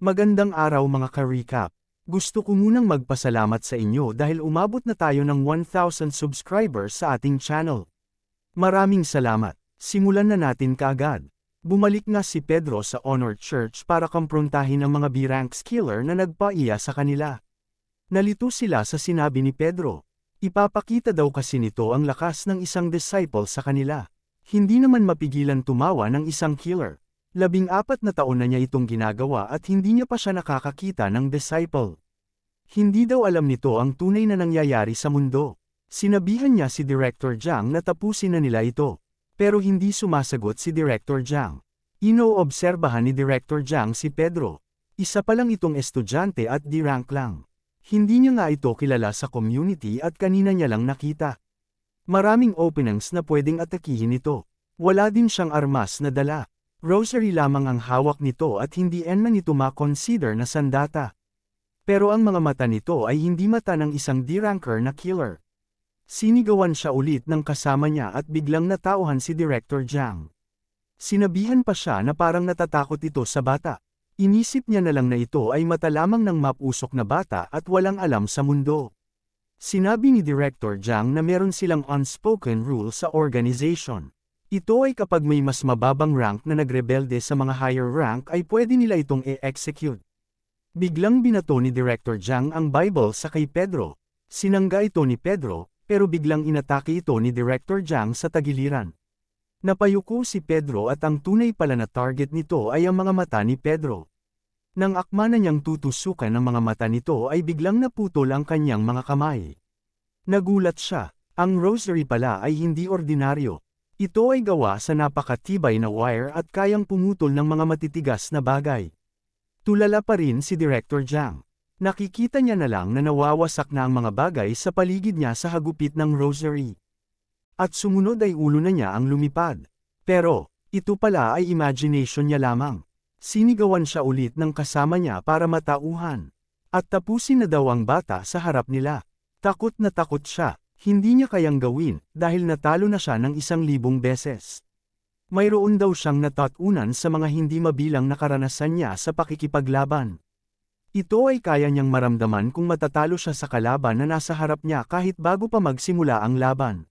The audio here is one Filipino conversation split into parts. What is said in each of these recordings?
Magandang araw mga ka-recap. Gusto ko munang magpasalamat sa inyo dahil umabot na tayo ng 1,000 subscribers sa ating channel. Maraming salamat. Simulan na natin kaagad. Bumalik nga si Pedro sa Honor Church para kumprontahin ang mga B-ranks killer na nagpaiya sa kanila. Nalito sila sa sinabi ni Pedro. Ipapakita daw kasi nito ang lakas ng isang disciple sa kanila. Hindi naman mapigilan tumawa ng isang killer. 14 na taon na niya itong ginagawa at hindi niya pa siya nakakakita ng disciple. Hindi daw alam nito ang tunay na nangyayari sa mundo. Sinabihan niya si Director Jiang na tapusin na nila ito. Pero hindi sumasagot si Director Jiang. Inoobserbahan ni Director Jiang si Pedro. Isa pa lang itong estudyante at D-rank lang. Hindi niya nga ito kilala sa community at kanina niya lang nakita. Maraming openings na pwedeng atakihin ito. Wala din siyang armas na dala. Rosary lamang ang hawak nito at hindi man ito ma-consider na sandata. Pero ang mga mata nito ay hindi mata ng isang D-ranker na killer. Sinigawan siya ulit ng kasama niya at biglang natauhan si Director Jiang. Sinabihan pa siya na parang natatakot ito sa bata. Inisip niya na lang na ito ay mata lamang ng mapusok na bata at walang alam sa mundo. Sinabi ni Director Jiang na meron silang unspoken rule sa organization. Ito ay kapag may mas mababang rank na nagrebelde sa mga higher rank ay pwede nila itong i-execute. Biglang binato ni Director Jiang ang Bible sa kay Pedro. Sinangga ito ni Pedro, pero biglang inatake ito ni Director Jiang sa tagiliran. Napayuko si Pedro at ang tunay pala na target nito ay ang mga mata ni Pedro. Nang akma na niyang tutusukan ang mga mata nito ay biglang naputol ang kanyang mga kamay. Nagulat siya, ang rosary pala ay hindi ordinaryo. Ito ay gawa sa napakatibay na wire at kayang pumutol ng mga matitigas na bagay. Tulala pa rin si Director Jiang. Nakikita niya na lang na nawawasak na ang mga bagay sa paligid niya sa hagupit ng rosary. At sumunod ay ulo na niya ang lumipad. Pero, ito pala ay imagination niya lamang. Sinigawan siya ulit ng kasama niya para matauhan. At tapusin na daw ang bata sa harap nila. Takot na takot siya. Hindi niya kayang gawin dahil natalo na siya ng 1,000 beses. Mayroon daw siyang natatunan sa mga hindi mabilang na karanasan niya sa pakikipaglaban. Ito ay kaya niyang maramdaman kung matatalo siya sa kalaban na nasa harap niya kahit bago pa magsimula ang laban.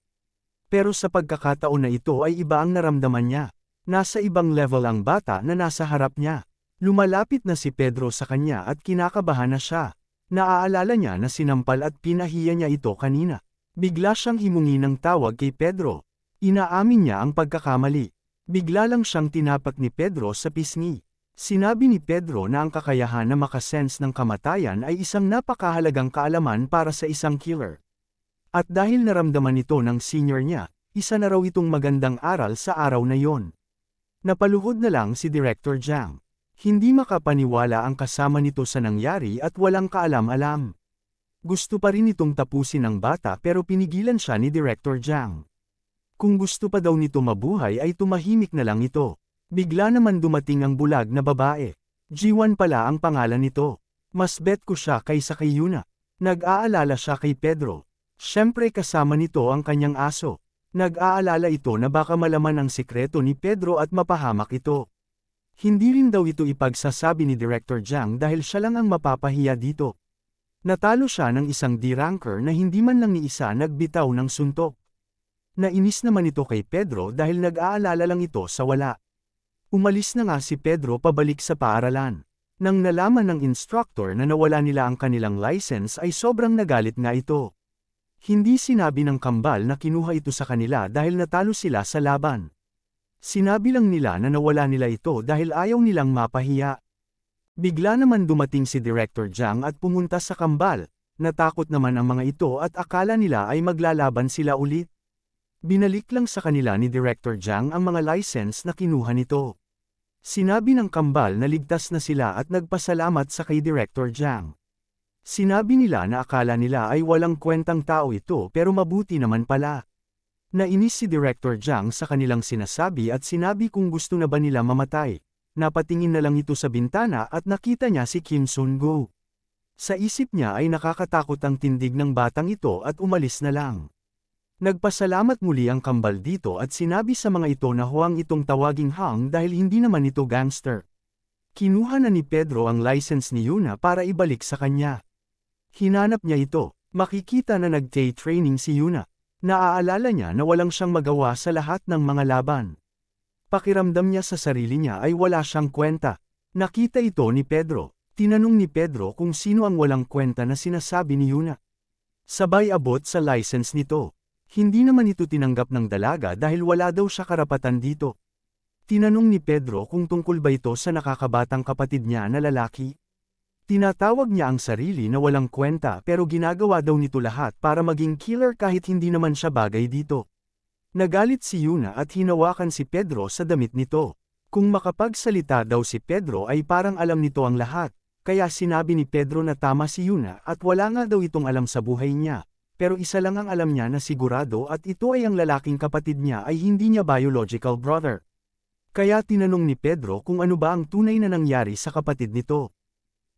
Pero sa pagkakataon na ito ay iba ang naramdaman niya. Nasa ibang level ang bata na nasa harap niya. Lumalapit na si Pedro sa kanya at kinakabahan na siya. Naaalala niya na sinampal at pinahiya niya ito kanina. Bigla siyang himungi ng tawag kay Pedro. Inaamin niya ang pagkakamali. Bigla lang siyang tinapak ni Pedro sa pisngi. Sinabi ni Pedro na ang kakayahan na makasense ng kamatayan ay isang napakahalagang kaalaman para sa isang killer. At dahil naramdaman ito ng senior niya, isa na raw itong magandang aral sa araw na yon. Napaluhod na lang si Director Jiang. Hindi makapaniwala ang kasama nito sa nangyari at walang kaalam-alam. Gusto pa rin itong tapusin ng bata pero pinigilan siya ni Director Jiang. Kung gusto pa daw nito mabuhay ay tumahimik na lang ito. Bigla naman dumating ang bulag na babae. Jiwan pala ang pangalan nito. Mas bet ko siya kaysa kay Yuna. Nag-aalala siya kay Pedro. Siyempre kasama nito ang kanyang aso. Nag-aalala ito na baka malaman ang sikreto ni Pedro at mapahamak ito. Hindi rin daw ito ipagsasabi ni Director Jiang dahil siya lang ang mapapahiya dito. Natalo siya ng isang D-ranker na hindi man lang ni isa nagbitaw ng suntok. Nainis naman ito kay Pedro dahil nag-aalala lang ito sa wala. Umalis na nga si Pedro pabalik sa paaralan. Nang nalaman ng instructor na nawala nila ang kanilang license ay sobrang nagalit nga ito. Hindi sinabi ng kambal na kinuha ito sa kanila dahil natalo sila sa laban. Sinabi lang nila na nawala nila ito dahil ayaw nilang mapahiya. Bigla naman dumating si Director Jiang at pumunta sa kambal. Natakot naman ang mga ito at akala nila ay maglalaban sila ulit. Binalik lang sa kanila ni Director Jiang ang mga license na kinuha nito. Sinabi ng kambal na ligtas na sila at nagpasalamat sa kay Director Jiang. Sinabi nila na akala nila ay walang kwentang tao ito pero mabuti naman pala. Nainis si Director Jiang sa kanilang sinasabi at sinabi kung gusto na ba nila mamatay. Napatingin na lang ito sa bintana at nakita niya si Kim Sun-go. Sa isip niya ay nakakatakot ang tindig ng batang ito at umalis na lang. Nagpasalamat muli ang kambal dito at sinabi sa mga ito na huwag itong tawaging Hang dahil hindi naman ito gangster. Kinuha na ni Pedro ang license ni Yuna para ibalik sa kanya. Hinanap niya ito, makikita na nag-training si Yuna. Naaalala niya na walang siyang magawa sa lahat ng mga laban. Pakiramdam niya sa sarili niya ay wala siyang kwenta. Nakita ito ni Pedro. Tinanong ni Pedro kung sino ang walang kwenta na sinasabi ni Yuna. Sabay abot sa license nito. Hindi naman ito tinanggap ng dalaga dahil wala daw siya karapatan dito. Tinanong ni Pedro kung tungkol ba ito sa nakakabatang kapatid niya na lalaki. Tinatawag niya ang sarili na walang kwenta pero ginagawa daw nito lahat para maging killer kahit hindi naman siya bagay dito. Nagalit si Yuna at hinawakan si Pedro sa damit nito. Kung makapagsalita daw si Pedro ay parang alam nito ang lahat. Kaya sinabi ni Pedro na tama si Yuna at wala nga daw itong alam sa buhay niya, pero isa lang ang alam niya na sigurado at ito ay ang lalaking kapatid niya ay hindi niya biological brother. Kaya tinanong ni Pedro kung ano ba ang tunay na nangyari sa kapatid nito.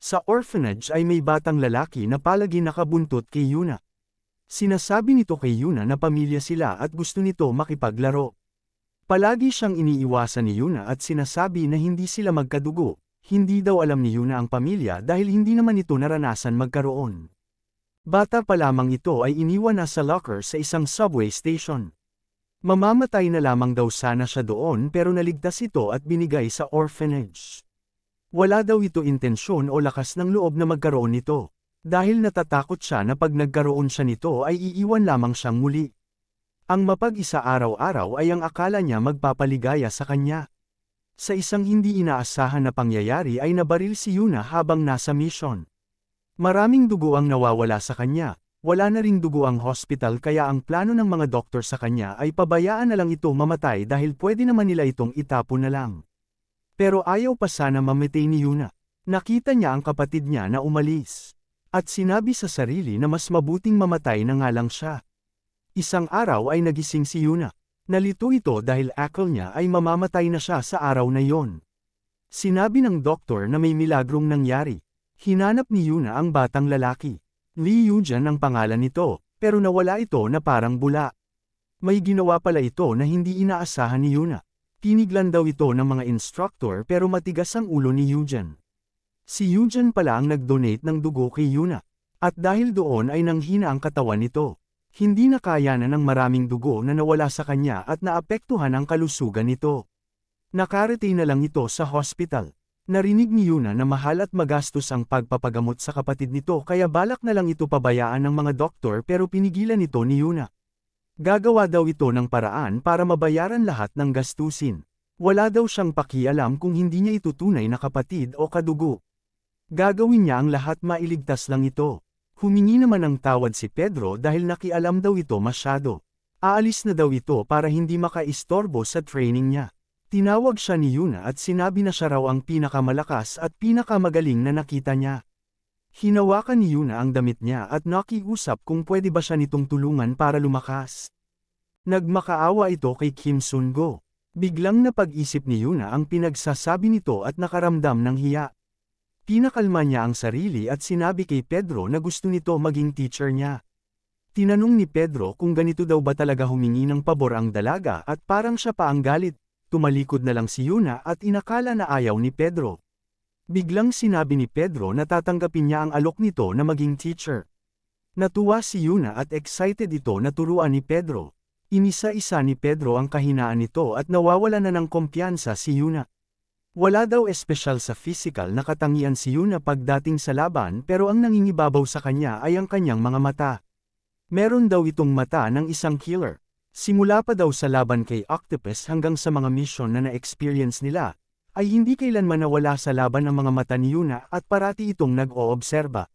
Sa orphanage ay may batang lalaki na palagi nakabuntot kay Yuna. Sinasabi nito kay Yuna na pamilya sila at gusto nito makipaglaro. Palagi siyang iniiwasan ni Yuna at sinasabi na hindi sila magkadugo. Hindi daw alam ni Yuna ang pamilya dahil hindi naman ito naranasan magkaroon. Bata pa lamang ito ay iniwan na sa locker sa isang subway station. Mamamatay na lamang daw sana siya doon pero naligtas ito at binigay sa orphanage. Wala daw ito intensyon o lakas ng loob na magkaroon nito. Dahil natatakot siya na pag nagkaroon siya nito ay iiwan lamang siyang muli. Ang mapag-isa araw-araw ay ang akala niya magpapaligaya sa kanya. Sa isang hindi inaasahan na pangyayari ay nabaril si Yuna habang nasa mission. Maraming dugo ang nawawala sa kanya, wala na ring dugo ang hospital kaya ang plano ng mga doktor sa kanya ay pabayaan na lang ito mamatay dahil pwede naman nila itong itapon na lang. Pero ayaw pa sana mamatay ni Yuna. Nakita niya ang kapatid niya na umalis. At sinabi sa sarili na mas mabuting mamatay na nga lang siya. Isang araw ay nagising si Yuna. Nalito ito dahil akal niya ay mamamatay na siya sa araw na yon. Sinabi ng doktor na may milagrong nangyari. Hinanap ni Yuna ang batang lalaki. Lee Yujan ang pangalan nito, pero nawala ito na parang bula. May ginawa pala ito na hindi inaasahan ni Yuna. Tiniglan daw ito ng mga instructor pero matigas ang ulo ni Yujan. Si Yujan pala ang nag-donate ng dugo kay Yuna. At dahil doon ay nanghina ang katawan nito. Hindi na kaya na ng maraming dugo na nawala sa kanya at naapektuhan ang kalusugan nito. Nakaretain na lang ito sa hospital. Narinig ni Yuna na mahal at magastos ang pagpapagamot sa kapatid nito kaya balak na lang ito pabayaan ng mga doktor pero pinigilan ito ni Yuna. Gagawa daw ito ng paraan para mabayaran lahat ng gastusin. Wala daw siyang pakialam kung hindi niya ito tunay na kapatid o kadugo. Gagawin niya ang lahat mailigtas lang ito. Humingi naman ng tawad si Pedro dahil nakialam daw ito masyado. Aalis na daw ito para hindi makaistorbo sa training niya. Tinawag siya ni Yuna at sinabi na siya raw ang pinakamalakas at pinakamagaling na nakita niya. Hinawakan ni Yuna ang damit niya at nakiusap kung pwede ba siya nitong tulungan para lumakas. Nagmakaawa ito kay Kim Sun-go. Biglang napag-isip ni Yuna ang pinagsasabi nito at nakaramdam ng hiya. Pinakalma niya ang sarili at sinabi kay Pedro na gusto nito maging teacher niya. Tinanong ni Pedro kung ganito daw ba talaga humingi ng pabor ang dalaga at parang siya pa ang galit. Tumalikod na lang si Yuna at inakala na ayaw ni Pedro. Biglang sinabi ni Pedro na tatanggapin niya ang alok nito na maging teacher. Natuwa si Yuna at excited ito na turuan ni Pedro. Inisa-isa ni Pedro ang kahinaan nito at nawawala na ng kumpiyansa si Yuna. Wala daw espesyal sa physical na katangian si Yuna pagdating sa laban pero ang nangingibabaw sa kanya ay ang kanyang mga mata. Meron daw itong mata ng isang killer. Simula pa daw sa laban kay Octopus hanggang sa mga mission na na-experience nila, ay hindi kailanman nawala sa laban ang mga mata ni Yuna at parati itong nag-oobserba.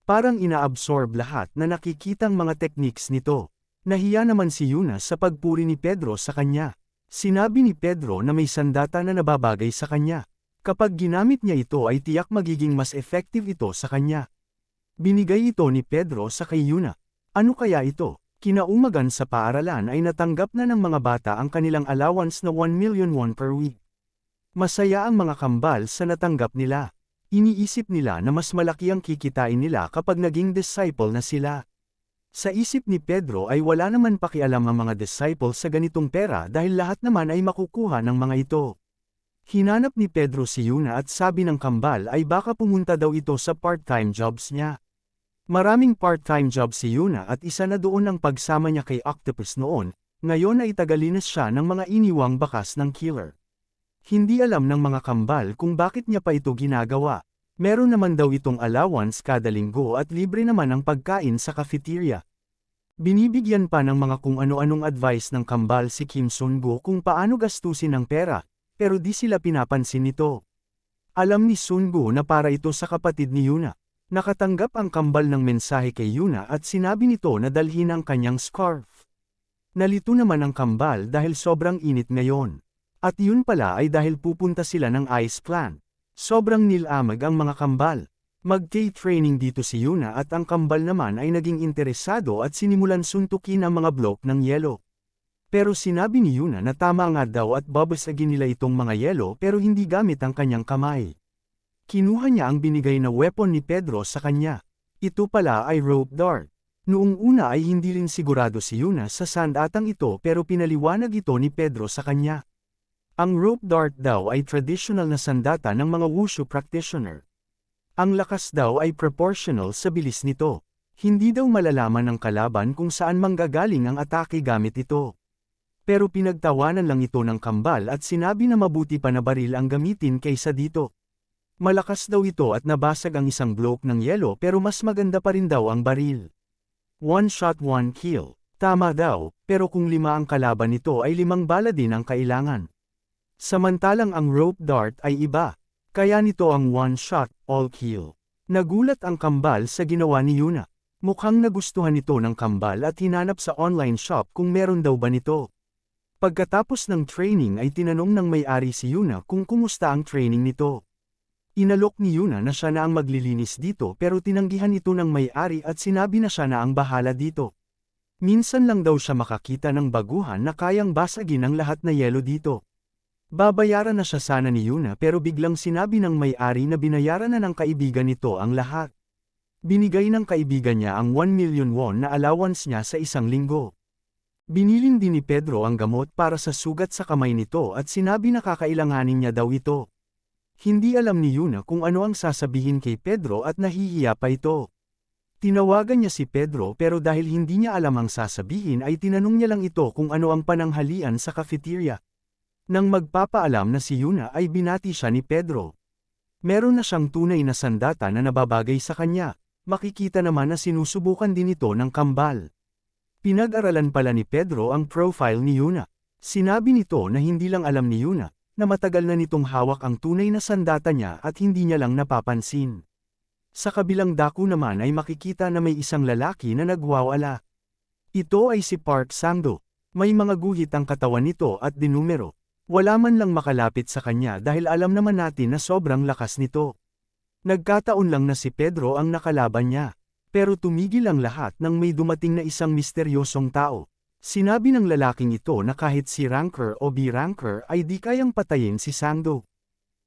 Parang inaabsorb lahat na nakikitang mga techniques nito. Nahiya naman si Yuna sa pagpuri ni Pedro sa kanya. Sinabi ni Pedro na may sandata na nababagay sa kanya. Kapag ginamit niya ito ay tiyak magiging mas effective ito sa kanya. Binigay ito ni Pedro sa kay Yuna. Ano kaya ito? Kinaumagan sa paaralan ay natanggap na ng mga bata ang kanilang allowance na 1 million won per week. Masaya ang mga kambal sa natanggap nila. Iniisip nila na mas malaki ang kikitain nila kapag naging disciple na sila. Sa isip ni Pedro ay wala naman pakialam ang mga disciple sa ganitong pera dahil lahat naman ay makukuha ng mga ito. Hinanap ni Pedro si Yuna at sabi ng kambal ay baka pumunta daw ito sa part-time jobs niya. Maraming part-time job si Yuna at isa na doon ang pagsama niya kay Octopus noon, ngayon ay tagalinis siya ng mga iniwang bakas ng killer. Hindi alam ng mga kambal kung bakit niya pa ito ginagawa. Meron naman daw itong allowance kada linggo at libre naman ang pagkain sa cafeteria. Binibigyan pa ng mga kung ano-anong advice ng kambal si Kim Sun-go kung paano gastusin ang pera, pero di sila pinapansin nito. Alam ni Sun-go na para ito sa kapatid ni Yuna. Nakatanggap ang kambal ng mensahe kay Yuna at sinabi nito na dalhin ang kanyang scarf. Nalito naman ang kambal dahil sobrang init ngayon. At yun pala ay dahil pupunta sila ng ice plant. Sobrang nilamag ang mga kambal. Mag-training dito si Yuna at ang kambal naman ay naging interesado at sinimulan suntukin ang mga blok ng yelo. Pero sinabi ni Yuna na tama nga daw at babasagin nila itong mga yelo pero hindi gamit ang kanyang kamay. Kinuha niya ang binigay na weapon ni Pedro sa kanya. Ito pala ay rope dart. Noong una ay hindi rin sigurado si Yuna sa sandatang ito pero pinaliwanag ito ni Pedro sa kanya. Ang rope dart daw ay traditional na sandata ng mga wushu practitioner. Ang lakas daw ay proportional sa bilis nito. Hindi daw malalaman ng kalaban kung saan manggagaling ang atake gamit ito. Pero pinagtawanan lang ito ng kambal at sinabi na mabuti pa na baril ang gamitin kaysa dito. Malakas daw ito at nabasag ang isang bloke ng yelo pero mas maganda pa rin daw ang baril. One shot, one kill. Tama daw, pero kung 5 ang kalaban nito ay 5 bala din ang kailangan. Samantalang ang rope dart ay iba. Kaya nito ang one shot, all kill. Nagulat ang kambal sa ginawa ni Yuna. Mukhang nagustuhan ito ng kambal at hinanap sa online shop kung meron daw ba nito. Pagkatapos ng training ay tinanong ng may-ari si Yuna kung kumusta ang training nito. Inalok ni Yuna na siya na ang maglilinis dito pero tinanggihan ito ng may-ari at sinabi na siya na ang bahala dito. Minsan lang daw siya makakita ng baguhan na kayang basagin ang lahat na yelo dito. Babayaran na siya sana ni Yuna pero biglang sinabi ng may-ari na binayaran na ng kaibigan nito ang lahat. Binigay ng kaibigan niya ang 1 million won na allowance niya sa 1 linggo. Binilin din ni Pedro ang gamot para sa sugat sa kamay nito at sinabi na kakailanganin niya daw ito. Hindi alam ni Yuna kung ano ang sasabihin kay Pedro at nahihiya pa ito. Tinawagan niya si Pedro pero dahil hindi niya alam ang sasabihin ay tinanong niya lang ito kung ano ang pananghalian sa cafeteria. Nang magpapaalam na si Yuna ay binati siya ni Pedro. Meron na siyang tunay na sandata na nababagay sa kanya, makikita naman na sinusubukan din ito ng kambal. Pinag-aralan pala ni Pedro ang profile ni Yuna. Sinabi nito na hindi lang alam ni Yuna, na matagal na nitong hawak ang tunay na sandata niya at hindi niya lang napapansin. Sa kabilang dako naman ay makikita na may isang lalaki na nagwawala. Ito ay si Park Sang-do. May mga guhit ang katawan nito at dinumero. Wala man lang makalapit sa kanya dahil alam naman natin na sobrang lakas nito. Nagkataon lang na si Pedro ang nakalaban niya. Pero tumigil ang lahat nang may dumating na isang misteryosong tao. Sinabi ng lalaking ito na kahit si Ranker o B-Ranker ay di kayang patayin si Sang-do.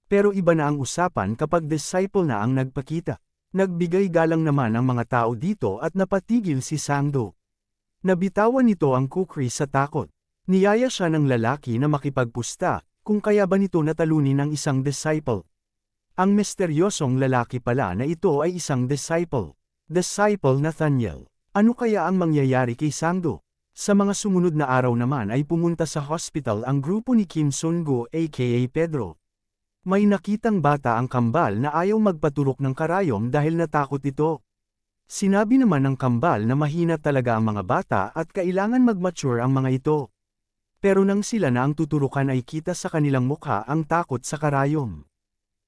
Pero iba na ang usapan kapag disciple na ang nagpakita. Nagbigay galang naman ang mga tao dito at napatigil si Sang-do. Nabitawan nito ang kukri sa takot. Niyaya siya ng lalaki na makipagpusta, kung kaya ba nito natalunin ang isang disciple. Ang misteryosong lalaki pala na ito ay isang disciple. Disciple Nathaniel. Ano kaya ang mangyayari kay Sang-do? Sa mga sumunod na araw naman ay pumunta sa hospital ang grupo ni Kim Sun-go aka Pedro. May nakitang bata ang kambal na ayaw magpaturok ng karayom dahil natakot ito. Sinabi naman ng kambal na mahina talaga ang mga bata at kailangan mag-mature ang mga ito. Pero nang sila na ang tuturukan ay kita sa kanilang mukha ang takot sa karayom.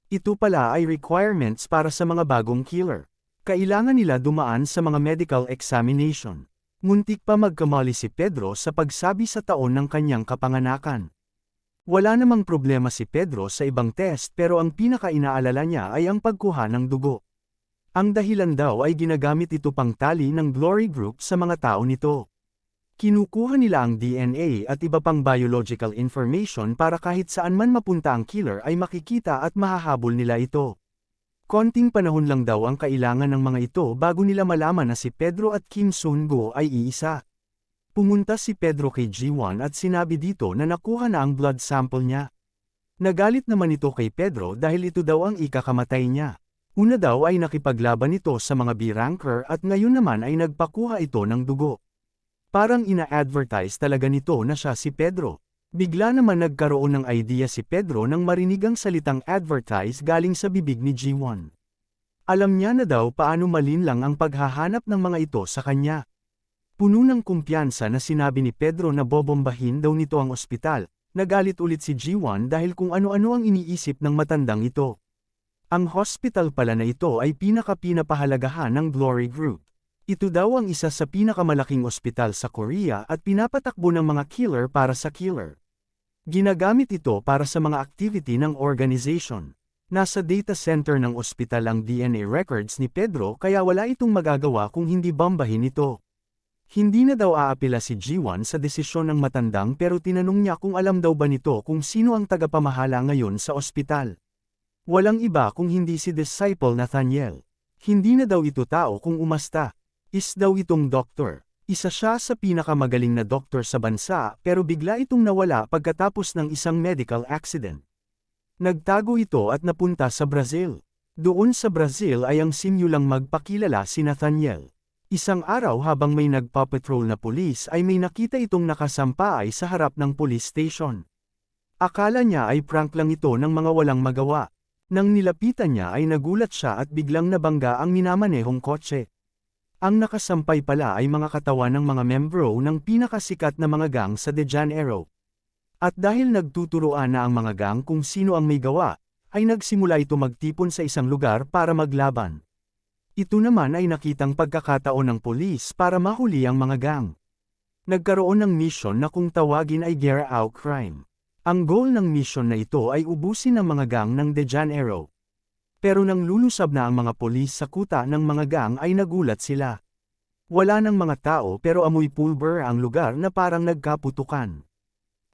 Ito pala ay requirements para sa mga bagong killer. Kailangan nila dumaan sa mga medical examination. Muntik pa magkamali si Pedro sa pagsabi sa taon ng kanyang kapanganakan. Wala namang problema si Pedro sa ibang test pero ang pinaka-inaalala niya ay ang pagkuha ng dugo. Ang dahilan daw ay ginagamit ito pang tali ng Glory Group sa mga tao nito. Kinukuha nila ang DNA at iba pang biological information para kahit saan man mapunta ang killer ay makikita at mahahabol nila ito. Konting panahon lang daw ang kailangan ng mga ito bago nila malaman na si Pedro at Kim Sun-go ay iisa. Pumunta si Pedro kay G1 at sinabi dito na nakuha na ang blood sample niya. Nagalit naman ito kay Pedro dahil ito daw ang ikakamatay niya. Una daw ay nakipaglaban ito sa mga B-ranker at ngayon naman ay nagpakuha ito ng dugo. Parang ina-advertise talaga nito na siya si Pedro. Bigla naman nagkaroon ng idea si Pedro nang marinig ang salitang advertise galing sa bibig ni G1. Alam niya na daw paano malinlang ang paghahanap ng mga ito sa kanya. Puno ng kumpiyansa na sinabi ni Pedro na bobombahin daw nito ang ospital. Nagalit ulit si G1 dahil kung ano-ano ang iniisip ng matandang ito. Ang hospital pala na ito ay pinakapahalagahan ng Glory Group. Ito daw ang isa sa pinakamalaking ospital sa Korea at pinapatakbo ng mga killer para sa killer. Ginagamit ito para sa mga activity ng organization. Nasa data center ng ospital ang DNA records ni Pedro kaya wala itong magagawa kung hindi bombahin ito. Hindi na daw aapela si G1 sa desisyon ng matandang pero tinanong niya kung alam daw ba nito kung sino ang tagapamahala ngayon sa ospital. Walang iba kung hindi si Disciple Nathaniel. Hindi na daw ito tao kung umasta. Is daw itong doktor. Isa siya sa pinakamagaling na doktor sa bansa pero bigla itong nawala pagkatapos ng isang medical accident. Nagtago ito at napunta sa Brazil. Doon sa Brazil ay ang simulang magpakilala si Nathaniel. Isang araw habang may nagpapatrol na pulis ay may nakita itong nakasampaay sa harap ng police station. Akala niya ay prank lang ito ng mga walang magawa. Nang nilapitan niya ay nagulat siya at biglang nabangga ang minamanehong kotse. Ang nakasampay pala ay mga katawan ng mga membro ng pinakasikat na mga gang sa De Janeiro. At dahil nagtuturoan na ang mga gang kung sino ang may gawa, ay nagsimula ito magtipon sa isang lugar para maglaban. Ito naman ay nakitang pagkakataon ng pulis para mahuli ang mga gang. Nagkaroon ng mission na kung tawagin ay Guerra au Crime. Ang goal ng mission na ito ay ubusin ang mga gang ng De Janeiro. Pero nang lulusab na ang mga pulis sa kuta ng mga gang ay nagulat sila. Wala ng mga tao pero amoy pulver ang lugar na parang nagkaputukan.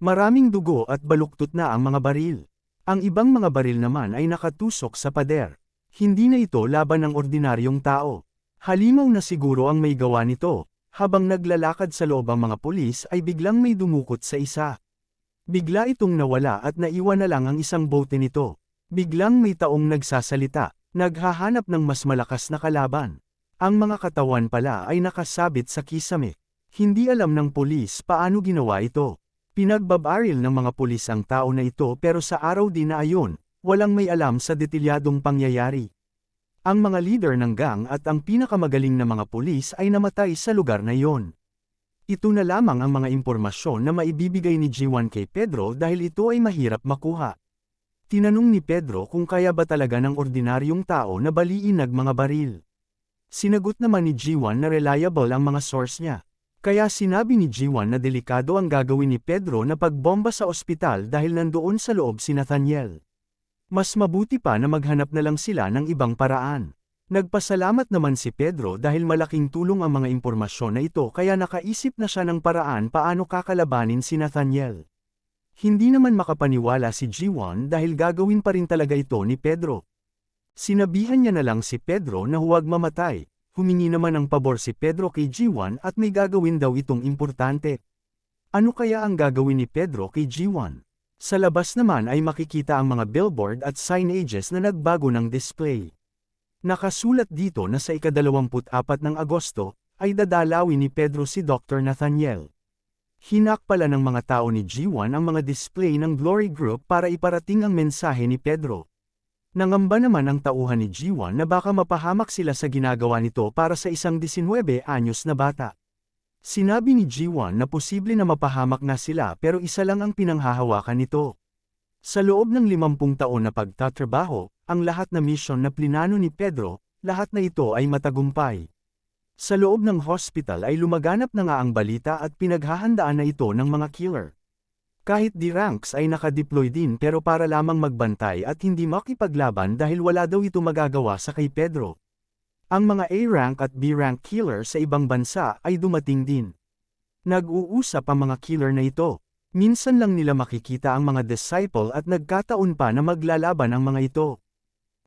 Maraming dugo at baluktot na ang mga baril. Ang ibang mga baril naman ay nakatusok sa pader. Hindi na ito laban ng ordinaryong tao. Halimaw na siguro ang may gawa nito. Habang naglalakad sa loob ang mga pulis ay biglang may dumukot sa isa. Bigla itong nawala at naiwan na lang ang isang bote nito. Biglang may taong nagsasalita, naghahanap ng mas malakas na kalaban. Ang mga katawan pala ay nakasabit sa kisame. Hindi alam ng pulis paano ginawa ito. Pinagbabaril ng mga pulis ang tao na ito pero sa araw din na ayon, walang may alam sa detalyadong pangyayari. Ang mga leader ng gang at ang pinakamagaling na mga pulis ay namatay sa lugar na iyon. Ito na lamang ang mga impormasyon na maibibigay ni G1 kay Pedro dahil ito ay mahirap makuha. Tinanong ni Pedro kung kaya ba talaga ng ordinaryong tao na baliin ng mga baril. Sinagot naman ni G1 na reliable ang mga source niya. Kaya sinabi ni G1 na delikado ang gagawin ni Pedro na pagbomba sa ospital dahil nandoon sa loob si Nathaniel. Mas mabuti pa na maghanap na lang sila ng ibang paraan. Nagpasalamat naman si Pedro dahil malaking tulong ang mga impormasyon na ito kaya nakaisip na siya ng paraan paano kakalabanin si Nathaniel. Hindi naman makapaniwala si G1 dahil gagawin pa rin talaga ito ni Pedro. Sinabihan niya na lang si Pedro na huwag mamatay, humingi naman ng pabor si Pedro kay G1 at may gagawin daw itong importante. Ano kaya ang gagawin ni Pedro kay G1? Sa labas naman ay makikita ang mga billboard at signages na nagbago ng display. Nakasulat dito na sa ika-24 ng Agosto, ay dadalawin ni Pedro si Dr. Nathaniel. Hinak pala ng mga tao ni G1 ang mga display ng Glory Group para iparating ang mensahe ni Pedro. Nangamba naman ang tauhan ni G1 na baka mapahamak sila sa ginagawa nito para sa isang 19 anyos na bata. Sinabi ni G1 na posible na mapahamak na sila pero isa lang ang pinanghahawakan nito. Sa loob ng 50 taon na pagtatrabaho, ang lahat na misyon na plinano ni Pedro, lahat na ito ay matagumpay. Sa loob ng hospital ay lumaganap na nga ang balita at pinaghahandaan na ito ng mga killer. Kahit D-ranks ay nakadeploy din pero para lamang magbantay at hindi makipaglaban dahil wala daw ito magagawa sa kay Pedro. Ang mga A-rank at B-rank killer sa ibang bansa ay dumating din. Nag-uusap ang mga killer na ito. Minsan lang nila makikita ang mga disciple at nagkataon pa na maglalaban ang mga ito.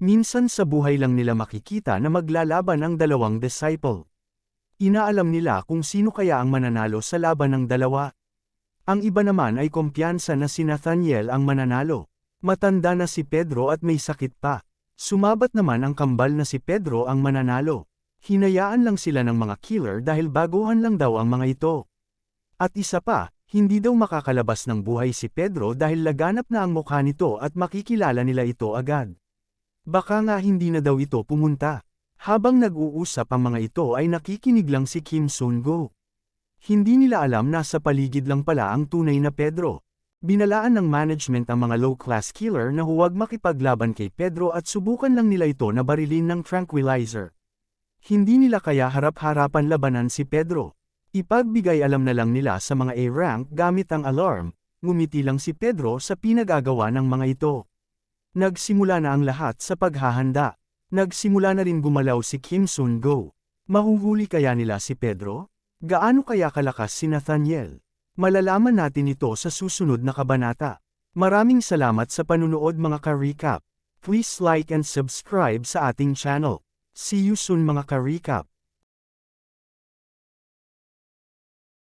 Minsan sa buhay lang nila makikita na maglalaban ang dalawang disciple. Inaalam nila kung sino kaya ang mananalo sa laban ng dalawa. Ang iba naman ay kumpiyansa na si Nathaniel ang mananalo. Matanda na si Pedro at may sakit pa. Sumabat naman ang kambal na si Pedro ang mananalo. Hinayaan lang sila ng mga killer dahil baguhan lang daw ang mga ito. At isa pa, hindi daw makakalabas ng buhay si Pedro dahil laganap na ang mukha nito at makikilala nila ito agad. Baka nga hindi na daw ito pumunta. Habang nag-uusap ang mga ito ay nakikinig lang si Kim Sun-go. Hindi nila alam na sa paligid lang pala ang tunay na Pedro. Binalaan ng management ang mga low-class killer na huwag makipaglaban kay Pedro at subukan lang nila ito na barilin ng tranquilizer. Hindi nila kaya harap-harapan labanan si Pedro. Ipagbigay alam na lang nila sa mga A-rank gamit ang alarm, ngumiti lang si Pedro sa pinagagawa ng mga ito. Nagsimula na ang lahat sa paghahanda. Nagsimula na rin gumalaw si Kim Sun-go. Mahuhuli kaya nila si Pedro? Gaano kaya kalakas si Nathaniel? Malalaman natin ito sa susunod na kabanata. Maraming salamat sa panunood mga ka-recap. Please like and subscribe sa ating channel. See you soon mga ka-recap.